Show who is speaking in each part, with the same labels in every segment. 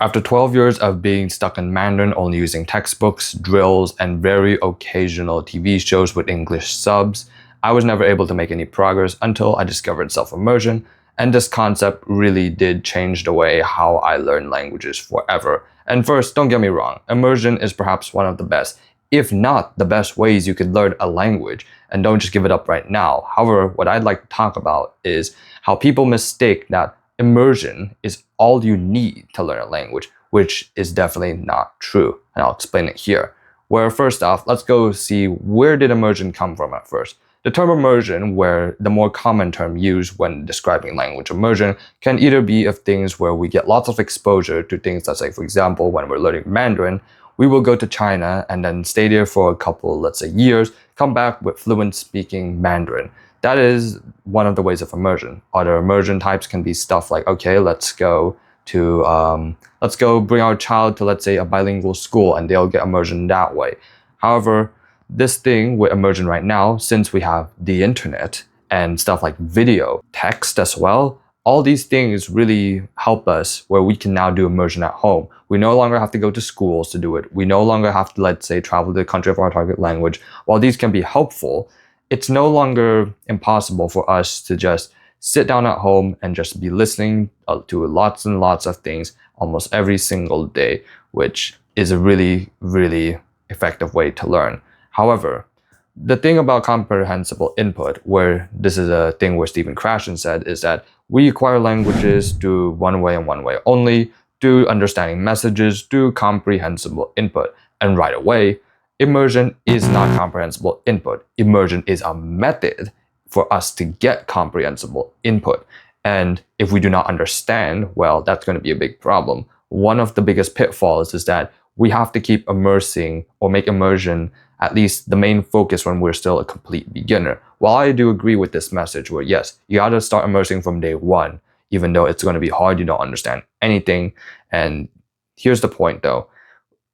Speaker 1: After 12 years of being stuck in Mandarin, only using textbooks, drills, and very occasional TV shows with English subs, I was never able to make any progress until I discovered self-immersion, and this concept really did change the way how I learn languages forever. And first, don't get me wrong, immersion is perhaps one of the best, if not the best ways you could learn a language, and don't just give it up right now. However, what I'd like to talk about is how people mistake that immersion is all you need to learn a language, which is definitely not true, and I'll explain it here. Where first off, let's go see where did immersion come from at first. The term immersion, where the more common term used when describing language immersion, can either be of things where we get lots of exposure to things that, say, for example, when we're learning Mandarin, we will go to China and then stay there for a couple, let's say, years, come back with fluent speaking Mandarin. That is one of the ways of immersion. Other immersion types can be stuff like, okay, let's go bring our child to, let's say, a bilingual school and they'll get immersion that way. However, this thing with immersion right now, since we have the internet and stuff like video, text as well, all these things really help us where we can now do immersion at home. We no longer have to go to schools to do it. We no longer have to, let's say, travel to the country of our target language. While these can be helpful, it's no longer impossible for us to just sit down at home and just be listening to lots and lots of things almost every single day, which is a really, really effective way to learn. However, the thing about comprehensible input, where this is a thing where Stephen Krashen said, is that we acquire languages through one way and one way only, through understanding messages, through comprehensible input. And right away, immersion is not comprehensible input. Immersion is a method for us to get comprehensible input. And if we do not understand, well, that's going to be a big problem. One of the biggest pitfalls is that we have to keep immersing or make immersion at least the main focus when we're still a complete beginner. While I do agree with this message where yes, you gotta start immersing from day one, even though it's going to be hard, you don't understand anything. And here's the point though.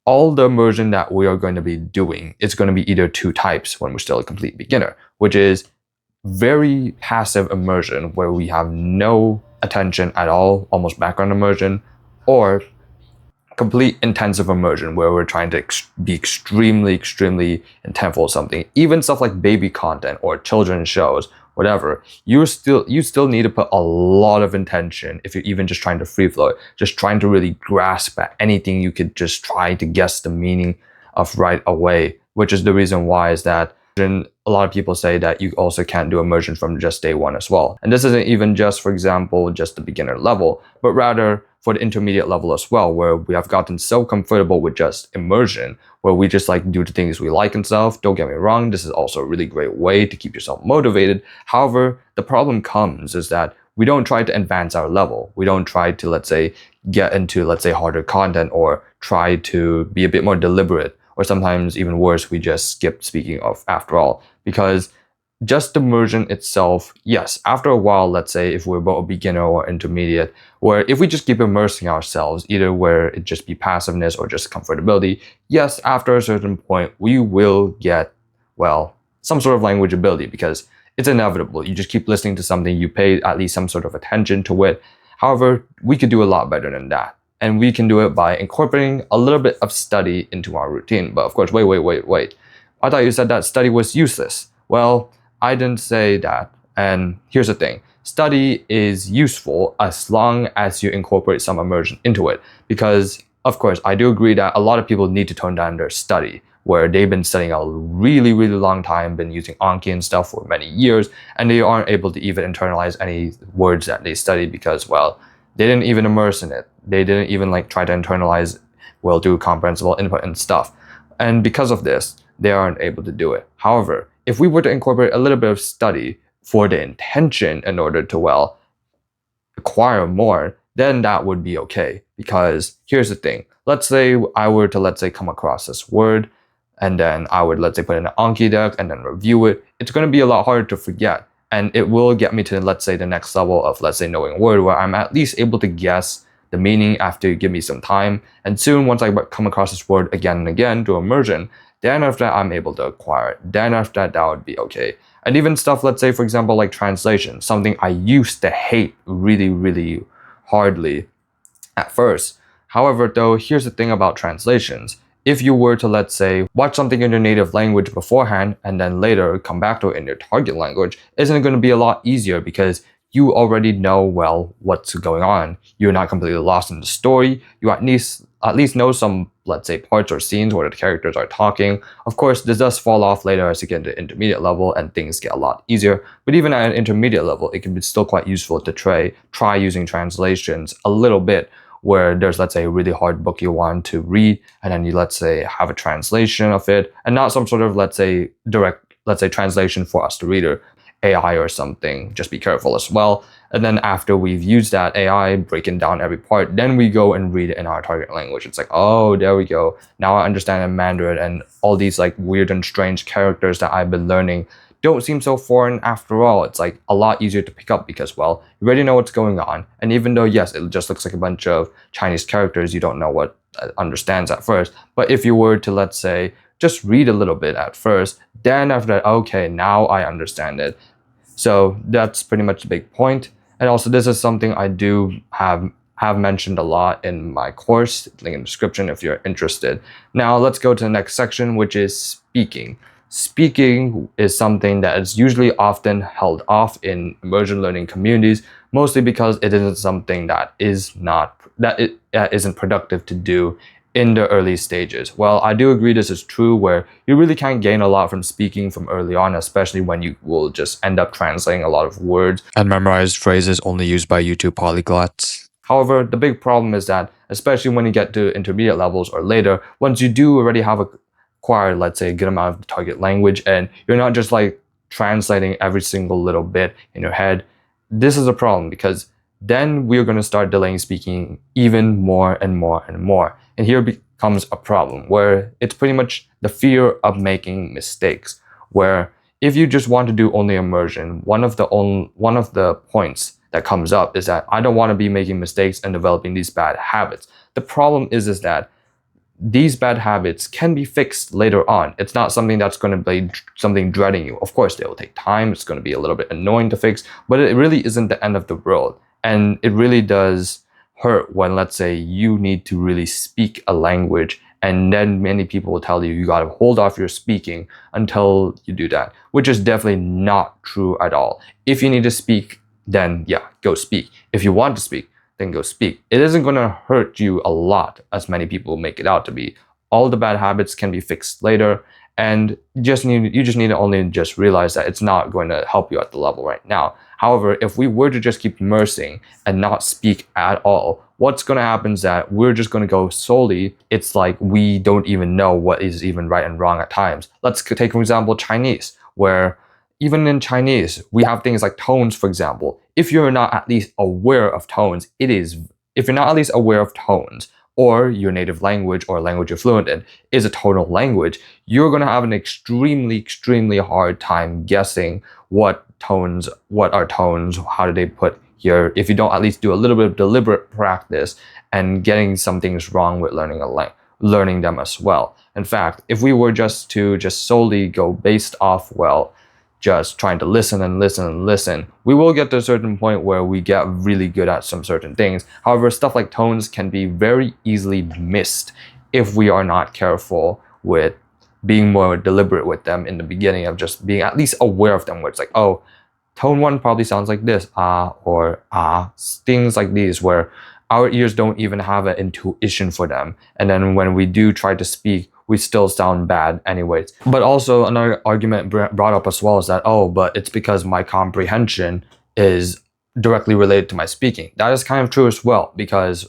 Speaker 1: All the immersion that we are going to be doing is going to be either two types when we're still a complete beginner, which is very passive immersion where we have no attention at all, almost background immersion, or complete intensive immersion where we're trying to be extremely intentful with something. Even stuff like baby content or children's shows, whatever, you still need to put a lot of intention if you're even just trying to free flow it, just trying to really grasp at anything you could just try to guess the meaning of right away, which is the reason why is that a lot of people say that you also can't do immersion from just day one as well. And this isn't even just, for example, just the beginner level, but rather for the intermediate level as well, where we have gotten so comfortable with just immersion, where we just like do the things we like and stuff. Don't get me wrong, this is also a really great way to keep yourself motivated. However, the problem comes is that we don't try to advance our level. We don't try to, let's say, get into, let's say, harder content or try to be a bit more deliberate. Or sometimes even worse, we just skip speaking of after all. Because just immersion itself, yes, after a while, let's say if we're both a beginner or intermediate, where if we just keep immersing ourselves, either where it just be passiveness or just comfortability, yes, after a certain point, we will get, well, some sort of language ability because it's inevitable. You just keep listening to something, you pay at least some sort of attention to it. However, we could do a lot better than that. And we can do it by incorporating a little bit of study into our routine. But of course, wait. I thought you said that study was useless. Well, I didn't say that. And here's the thing. Study is useful as long as you incorporate some immersion into it. Because, of course, I do agree that a lot of people need to tone down their study, where they've been studying a really long time, been using Anki and stuff for many years, and they aren't able to even internalize any words that they studied because, well, they didn't even immerse in it. They didn't even like try to internalize, well, do comprehensible input and stuff. And because of this, they aren't able to do it. However, if we were to incorporate a little bit of study for the intention in order to, well, acquire more, then that would be okay. Because here's the thing. Let's say I were to, let's say, come across this word, and then I would, let's say, put in an Anki deck and then review it. It's going to be a lot harder to forget. And it will get me to, let's say, the next level of, let's say, knowing a word where I'm at least able to guess the meaning after you give me some time. And soon, once I come across this word again and again through immersion, then after that, I'm able to acquire it. Then after that, that would be okay. And even stuff, let's say, for example, like translation, something I used to hate really hardly at first. However, though, here's the thing about translations. If you were to, let's say, watch something in your native language beforehand and then later come back to it in your target language, isn't it going to be a lot easier because you already know well what's going on. You're not completely lost in the story. You at least know some, let's say, parts or scenes where the characters are talking. Of course, this does fall off later as you get into intermediate level and things get a lot easier. But even at an intermediate level, it can be still quite useful to try using translations a little bit, where there's, let's say, a really hard book you want to read, and then you, let's say, have a translation of it, and not some sort of, let's say, direct, let's say, translation for us, the reader, AI or something. Just be careful as well. And then after we've used that AI, breaking down every part, then we go and read it in our target language. It's like, oh, there we go. Now I understand in Mandarin, and all these like weird and strange characters that I've been learning don't seem so foreign after all. It's like a lot easier to pick up because, well, you already know what's going on. And even though, yes, it just looks like a bunch of Chinese characters, you don't know what understands at first. But if you were to, let's say, just read a little bit at first, then after that, okay, now I understand it. So that's pretty much the big point. And also, this is something I do have mentioned a lot in my course, link in the description if you're interested. Now let's go to the next section, which is speaking. Speaking is something that is usually often held off in immersion learning communities, mostly because it isn't something that isn't productive to do in the early stages. Well, I do agree this is true, where you really can't gain a lot from speaking from early on, especially when you will just end up translating a lot of words
Speaker 2: and memorized phrases only used by YouTube polyglots.
Speaker 1: However, the big problem is that, especially when you get to intermediate levels or later, once you do already have acquired, let's say, a good amount of the target language, and you're not just like translating every single little bit in your head, this is a problem, because then we're going to start delaying speaking even more and more and more. And here becomes a problem where it's pretty much the fear of making mistakes, where if you just want to do only immersion, one of the points that comes up is that I don't want to be making mistakes and developing these bad habits. The problem is that these bad habits can be fixed later on. It's not something that's going to be something dreading you. Of course, they will take time. It's going to be a little bit annoying to fix, but it really isn't the end of the world. And it really does hurt when, let's say, you need to really speak a language, and then many people will tell you you got to hold off your speaking until you do that, which is definitely not true at all. If you need to speak, then yeah, go speak. If you want to speak, then go speak. It isn't going to hurt you a lot, as many people make it out to be. All the bad habits can be fixed later, and you just need to only just realize that it's not going to help you at the level right now. However, if we were to just keep immersing and not speak at all, what's going to happen is that we're just going to go solely. It's like we don't even know what is even right and wrong at times. Let's take, for example, Chinese, where even in Chinese, we have things like tones, for example. If you're not at least aware of tones, or your native language or language you're fluent in is a tonal language, you're going to have an extremely hard time guessing what are tones, how do they put here, if you don't at least do a little bit of deliberate practice and getting some things wrong with learning them as well. In fact, if we were just to solely go based off, well, just trying to listen and listen and listen, we will get to a certain point where we get really good at some certain things. However, stuff like tones can be very easily missed if we are not careful with being more deliberate with them in the beginning, of just being at least aware of them, where it's like, oh, tone one probably sounds like this, or things like these, where our ears don't even have an intuition for them. And then when we do try to speak, we still sound bad anyways. But also another argument brought up as well is that, oh, but it's because my comprehension is directly related to my speaking. That is kind of true as well, because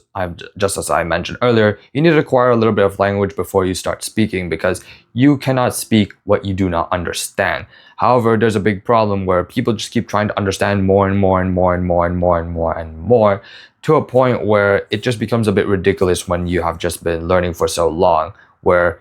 Speaker 1: just as I mentioned earlier, you need to acquire a little bit of language before you start speaking, because you cannot speak what you do not understand. However, there's a big problem where people just keep trying to understand more and more and more and more and more and more and more, to a point where it just becomes a bit ridiculous when you have just been learning for so long, where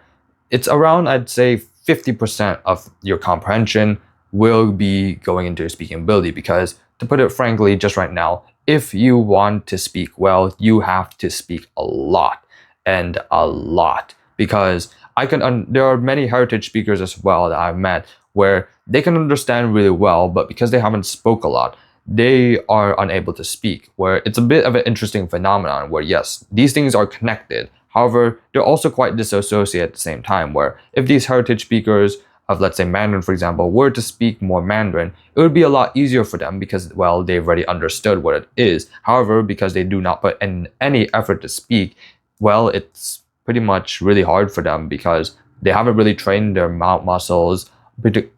Speaker 1: it's around, I'd say, 50% of your comprehension will be going into your speaking ability. Because, to put it frankly, just right now, if you want to speak well, you have to speak a lot and a lot. Because there are many heritage speakers as well that I've met, where they can understand really well, but because they haven't spoke a lot, they are unable to speak, where it's a bit of an interesting phenomenon where, yes, these things are connected. However, they're also quite disassociated at the same time, where if these heritage speakers of, let's say, Mandarin, for example, were to speak more Mandarin, it would be a lot easier for them because, well, they've already understood what it is. However, because they do not put in any effort to speak, well, it's pretty much really hard for them because they haven't really trained their mouth muscles. They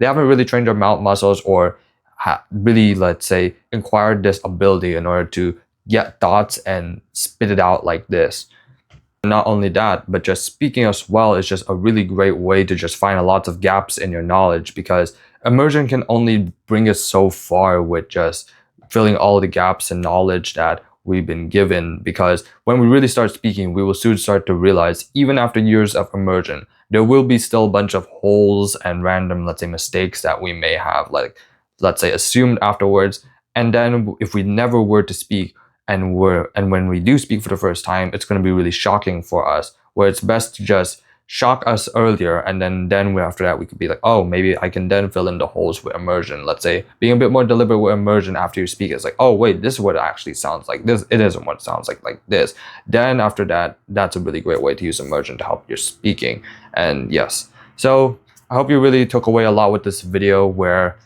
Speaker 1: haven't really trained their mouth muscles or really, let's say, acquired this ability in order to get thoughts and spit it out like this. Not only that, but just speaking as well is just a really great way to just find a lot of gaps in your knowledge, because immersion can only bring us so far with just filling all the gaps in knowledge that we've been given. Because when we really start speaking, we will soon start to realize, even after years of immersion, there will be still a bunch of holes and random, let's say, mistakes that we may have, like, let's say, assumed afterwards. And then if we never were to speak, and when we do speak for the first time, it's going to be really shocking for us, where it's best to just shock us earlier, and then after that we could be like, oh, maybe I can then fill in the holes with immersion. Let's say being a bit more deliberate with immersion after you speak. It's like, oh wait, this is what it actually sounds like. This, it isn't what it sounds like this. Then after that, that's a really great way to use immersion to help your speaking. And yes, so I hope you really took away a lot with this video, where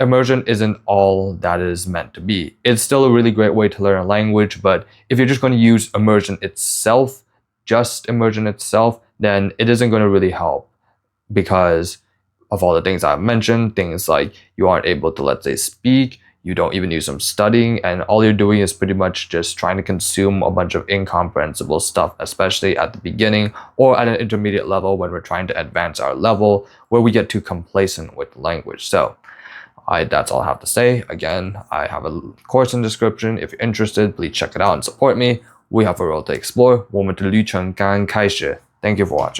Speaker 1: immersion isn't all that it is meant to be. It's still a really great way to learn a language, but if you're just going to use immersion itself, just immersion itself, then it isn't going to really help, because of all the things I've mentioned. Things like you aren't able to, let's say, speak, you don't even use some studying, and all you're doing is pretty much just trying to consume a bunch of incomprehensible stuff, especially at the beginning or at an intermediate level when we're trying to advance our level, where we get too complacent with language. So that's all I have to say. Again, I have a course in the description. If you're interested, please check it out and support me. We have a road to explore. 我们的旅程刚开始. Thank you for watching.